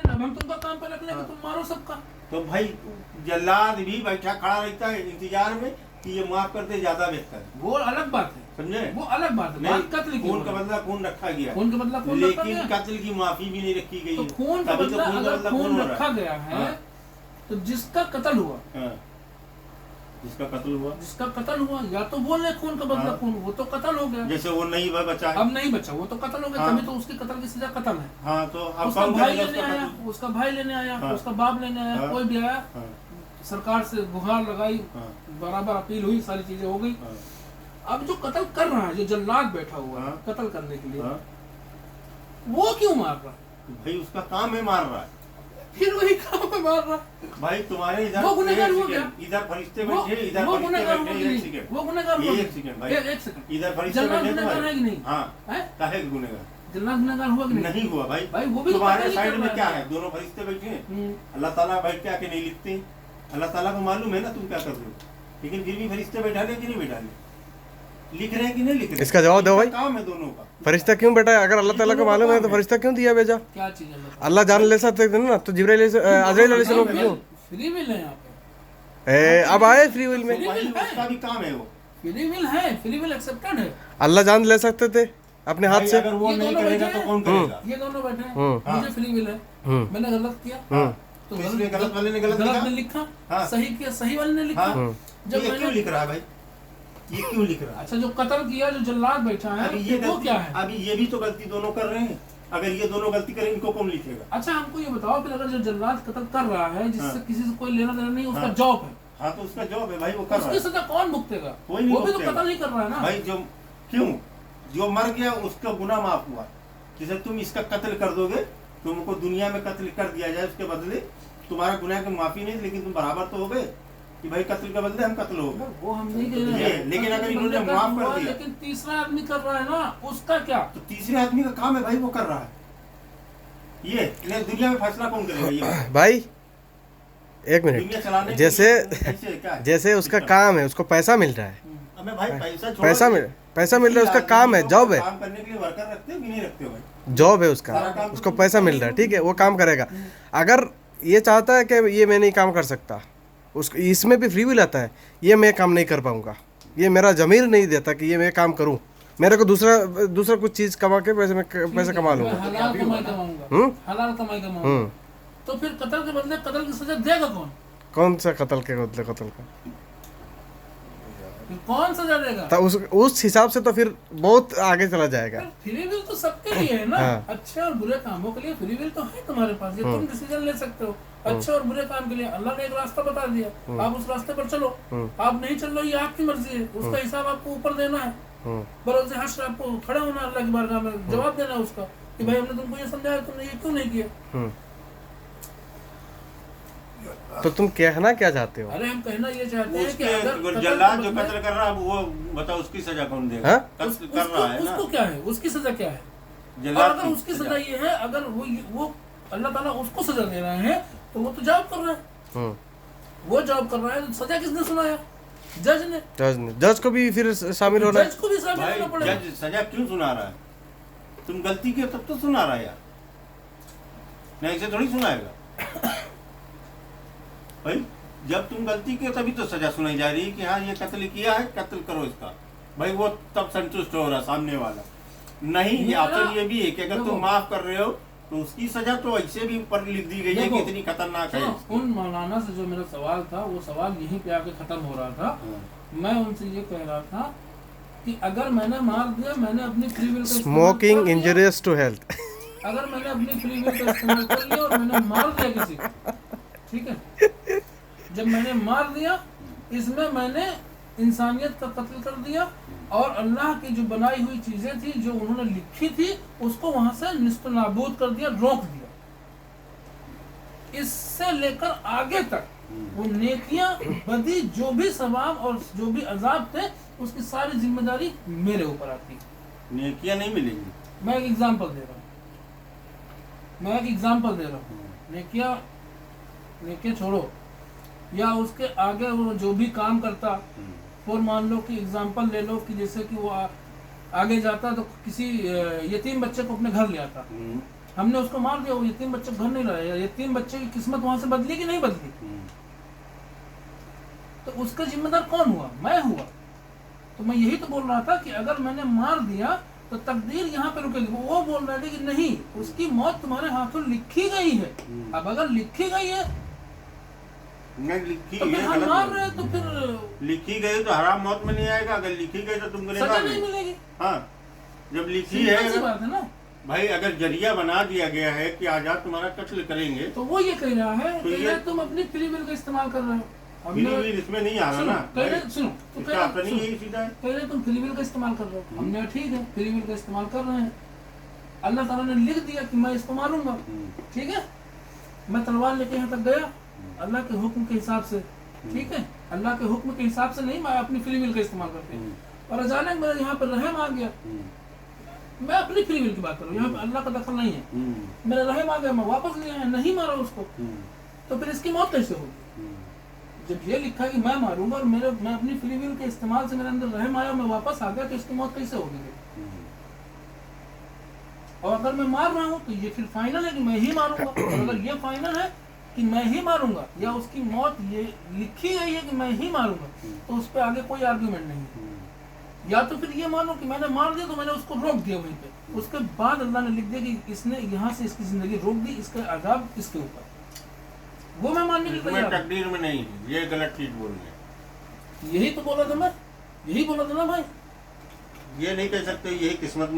लेना, हम तुमका काम पे रख लेंगे, तुम मारो सबका। तो भाई जल्लाद भी बैठा खड़ा रहता है इंतजार में कि ये माफ कर दे, ज्यादा बेहतर है। वो अलग बात है, समझे? वो अलग बात है। बात कत्ल की, खून का बदला खून रखा गया, खून का बदला खून रखा लेकिन गया। कत्ल की माफी भी नहीं रखी गई। तो खून का बदला अगर खून रखा गया है, हाँ। तो जिसका कत्ल हुआ, हाँ। जिसका कत्ल हुआ, जिसका कत्ल हुआ, या तो बोले खून का बदला खून, वो तो कत्ल हो गया। जैसे वो नहीं बचा है, अब नहीं बचा, वो तो कत्ल हो गया। हाँ। तभी तो उसके कत्ल की सजा कत्ल है। हाँ, तो अब उसका कौन भाई करेगा लेने उसका आया, कत्ल? उसका भाई लेने आया, हाँ। उसका बाप लेने आया, हाँ। कोई भी आया, हाँ। सरकार से गुहार लगाई, हाँ। बराबर अपील हुई, सारी चीजें हो गई। हाँ। अब जो कत्ल कर रहा है, जो जल्लाद बैठा हुआ है हाँ। कत्ल करने के लिए, हाँ। वो क्यों मार रहा है? भाई उसका काम है मार रहा है। फिर वही काम में मार रहा है। भाई तुम्हारे इधर वो गुनहगार हुआ एक क्या? सेकंड, इधर फरिश्ते वो बैठे, इधर वो फरिश्ते गुनहगार हुआ बैठे, कि एक नहीं? सेकंड, वो गुनहगार हुआ कि एक सेकंड भाई, एक सेकंड, इधर फरिश्ते जल्लाद बैठे गुनहगार है तुम्हारे। कि नहीं? हाँ, है? काहे गुनहगार? जल्लाद गुनहगार हुआ कि नहीं? नहीं हुआ भाई। भाई वो भी तो तुम्हारे पता नहीं साइड कर में रहा क्या है। है, दोनों फरिश्ते बैठे हैं, हम्म। अल्लाह ताला बैठ के आके नहीं लिखते, अल्लाह ताला को मालूम है ना तुम क्या कर रहे हो, लेकिन फिर भी फरिश्ते बैठा ले कि नहीं बैठा ले, लिख रहे हैं कि नहीं लिख रहे? इसका जवाब दो भाई। काम है दोनों का। फरिश्ता क्यों बैठा है? अगर अल्लाह ताला को मालूम है तो फरिश्ता क्यों दिया भेजा? क्या चीज है? अल्लाह जान ले सकते थे ना, तो जिब्राइल अज़राइल अलैहिस्सलाम क्यों? फ्री विल है यहाँ पे, अब आए फ्री विल में। भाई उसका भी काम है वो। फ्री विल है, फ्री विल एक्सेप्टेड है। अल्लाह जान ले सकते थे अपने हाथ भाई से। अगर वो ये नहीं दोनों करेगा बैठे तो हैं। कौन करेगा? ये दोनों बैठे हैं, हम्म। मुझे फ्री विल है, मैंने गलत किया तो तो इसलिए गलत वाले ने गलत गलत ने लिखा। लिखा, हाँ। सही किया सही वाले ने लिखा। हाँ। जब ये क्यों मैंने लिख रहा है भाई? ये क्यों लिख रहा है? अच्छा जो कत्ल किया, जो जल्लाद बैठा है, अभी ये वो गलती, क्या है? अभी ये भी तो गलती दोनों कर रहे हैं। अगर ये दोनों गलती करें, इनको कौन लिखेगा? अच्छा हमको ये बताओ, फिर अगर जो जल्लाद कत्ल कर रहा है, जिससे हाँ। किसी से कोई लेना देना नहीं, उसका हाँ। जॉब है, हाँ, तो उसका जॉब है भाई, वो कर रहा उसकी है। सजा कौन भुगतेगा? कोई नहीं वो भी तो भुगतेगा। कत्ल नहीं कर रहा है ना भाई जो क्यों, जो मर गया उसका गुनाह माफ हुआ। जैसे तुम इसका कत्ल कर दोगे, तुमको दुनिया में कत्ल कर दिया जाए, उसके बदले तुम्हारा गुनाह की माफी नहीं, लेकिन तुम बराबर तो हो गए कि भाई कत्ल के बदले हम कत्ल हो गए। वो हम नहीं कह रहे ये, हैं। लेकिन अगर इन्होंने बंदे का माफ कर हुआ, दिया। लेकिन तीसरा आदमी कर रहा है ना, उसका क्या? तो तीसरे आदमी का काम है भाई, वो कर रहा है। ये नहीं, दुनिया में फैसला कौन करेगा? ये भाई एक दुनिया मिनट, चलाने के जैसे लिए कैसे क्या है? जैसे उसका काम है, उसको पैसा मिल रहा है, अबे भाई पैसा छोड़ो। पैसा मिल रहा है, उसका काम है, जॉब है, काम करने के लिए वर्कर रखते हो कि नहीं रखते हो भाई? जॉब है उसका, उसको पैसा मिल रहा है, ठीक है, वो काम करेगा। अगर ये चाहता है कि ये मैं नहीं काम कर सकता, उसको इसमें भी फ्री विल आता है, ये मैं काम नहीं कर पाऊंगा, ये मेरा ज़मीर नहीं देता कि ये मैं काम करूं, मेरे को दूसरा कुछ चीज़ कमा के पैसे कमा मैं लूंगा। हलाल कमाई कमाऊंगा, हलाल कमाई कमाऊंगा। तो फिर कत्ल के बदले कत्ल की सजा देगा कौन? कौन सा कत्ल के बदले कत्ल का? फिर कौन सजा देगा? तो उस हिसाब से तो फिर बहुत आगे चला जाएगा। फ्री विल तो सबके लिए है ना, हाँ। अच्छे और बुरे कामों के लिए फ्री विल तो है तुम्हारे पास, ये तुम डिसीजन ले सकते हो अच्छे और बुरे काम के लिए। अल्लाह ने एक रास्ता बता दिया, आप उस रास्ते पर चलो, आप नहीं चल रहे, ये आपकी मर्जी है, उसका हिसाब आपको ऊपर देना है। बरोज़ हश्र आपको खड़े होना अल्लाह की बारगाह में, जवाब देना है उसका कि भाई हमने तुमको ये समझाया, तुमने ये क्यों नहीं किया। तो तुम कहना क्या चाहते हो? अरे हम कहना ये चाहते हैं कि अगर उसके कत्ल जल्लाद के जो बदले- कत्ल कर रहा है, वो बताओ उसकी सजा कौन देगा? हाँ? कत्ल कर रहा है ना, उसको क्या है, उसकी सजा क्या है? और जल्लाद अगर उसकी सजा ये है, अगर वो अल्लाह ताला उसको सजा दे रहे हैं, तो वो तो जॉब कर रहा है, वो जॉब कर रहा है, तो सजा किसने सुनाया? जज ने। जज को भी फिर शामिल होना है। जज को भी शामिल भाई होना पड़ेगा। जज सजा क्यों सुना रहा है? तुम गलती की हो तब तो सुना रहा है यार, नहीं ऐसे थोड़ी सुनाएगा भाई। जब तुम गलती की हो तभी तो सजा सुनाई जा रही है कि हाँ ये कत्ल किया है, कत्ल करो इसका। भाई वो तब संतुष्ट हो रहा सामने वाला। नहीं, ये ऑप्शन ये भी है कि अगर तुम माफ कर रहे हो तो उसकी सजा तो ऐसे भी ऊपर लिख दी गई है कि इतनी खतरनाक है। उन मौलाना से जो मेरा सवाल था, वो सवाल यहीं पे आके खत्म हो रहा था। मैं उनसे ये कह रहा था कि अगर मैंने मार दिया, मैंने अपनी फ्री विल का स्मोकिंग इंजरियस टू हेल्थ। अगर मैंने अपनी फ्री विल का इस्तेमाल कर लिया और मैंने मार दिया किसी को, ठीक है, जब मैंने मार दिया, इसमें मैंने इंसानियत का कत्ल कर दिया और अल्लाह की जो बनाई हुई चीजें थी, जो उन्होंने लिखी थी, उसको वहां से निस्त नाबूद कर दिया, रोक दिया। इससे लेकर आगे तक वो नेकियां बदी, जो भी सवाब और जो भी अजाब थे, उसकी सारी जिम्मेदारी मेरे ऊपर आती है। नेकियां नहीं मिलेंगी। मैं एक एग्जांपल दे रहा हूँ, नेकियां छोड़ो, या उसके आगे वो जो भी काम करता, और मान लो कि एग्जांपल ले लो कि जैसे कि वो आगे जाता तो किसी यतीम बच्चे को अपने घर ले आता, हमने उसको मार दिया, वो यतीम बच्चे घर नहीं लाया, यतीम बच्चे की किस्मत वहां से बदली कि नहीं बदली? तो उसका जिम्मेदार कौन हुआ? मैं हुआ। तो मैं यही तो बोल रहा था कि अगर मैंने मार दिया तो तकदीर यहाँ पे रुकेगी। वो बोल रहे थे कि नहीं, उसकी मौत तुम्हारे हाथों लिखी गई है। अब अगर लिखी गई है नहीं लिखी तो फिर हम मार रहे हैं, तो फिर लिखी गई तो हराम मौत में नहीं आएगा। अगर लिखी गई तो तुम सजा नहीं मिलेगी। हाँ, जब लिखी सिंपल सी है बात है ना भाई, अगर जरिया बना दिया गया है कि आजाद तुम्हारा कत्ल करेंगे, तो वो ये कह रहा है तो कि ये तुम अपनी फ्री विल का इस्तेमाल कर रहे हो। फिर इसमें नहीं आ रहा ना। सुनो, तो इसका अपना नहीं यही सीधा है। पहले तुम फ्री विल का इस्तेमाल कर रहे हो, हमने ठीक है फ्री विल का इस्तेमाल कर रहे हैं। अल्लाह ताला ने लिख दिया कि मैं इसको मारूंगा, ठीक है। मैं तलवार लेके यहाँ तक गया अल्लाह के हुक्म के हिसाब से, ठीक है। अल्लाह के हुक्म के हिसाब से नहीं, मैं अपनी फ्री विल का इस्तेमाल करते हैं। और अचानक मेरे यहाँ पर रहम आ गया, मैं अपनी फ्री विल की बात कर रहा हूँ, यहाँ पे अल्लाह का दखल नहीं है। मेरा रहम आ गया, मैं वापस ले आया, नहीं मारा उसको, तो फिर इसकी मौत कैसे होगी? जब ये लिखा है कि मैं मारूंगा और मैं अपनी फ्री विल के इस्तेमाल से मेरे अंदर रहम आया, मैं वापस आ गया, तो इसकी मौत कैसे होगी? और अगर मैं मार रहा हूँ तो ये फिर फाइनल है कि मैं ही मारूंगा। और अगर ये फाइनल है कि मैं ही मारूंगा या उसकी मौत ये लिखी गई है कि मैं ही मारूंगा, तो उस पर आगे कोई आर्ग्यूमेंट नहीं है। या तो फिर ये मानो कि मैंने मार दिया तो मैंने उसको रोक दिया वहीं पे, उसके बाद अल्लाह ने लिख दिया कि इसने यहाँ से इसकी जिंदगी रोक दी, इसका अजाब इसके ऊपर, वो मैं मानने के लिए तैयार हूं। तकदीर में नहीं, ये गलत चीज बोल रहे। यही तो बोला था मैं, यही बोला था ना भाई। ये नहीं कह सकते यही किस्मत में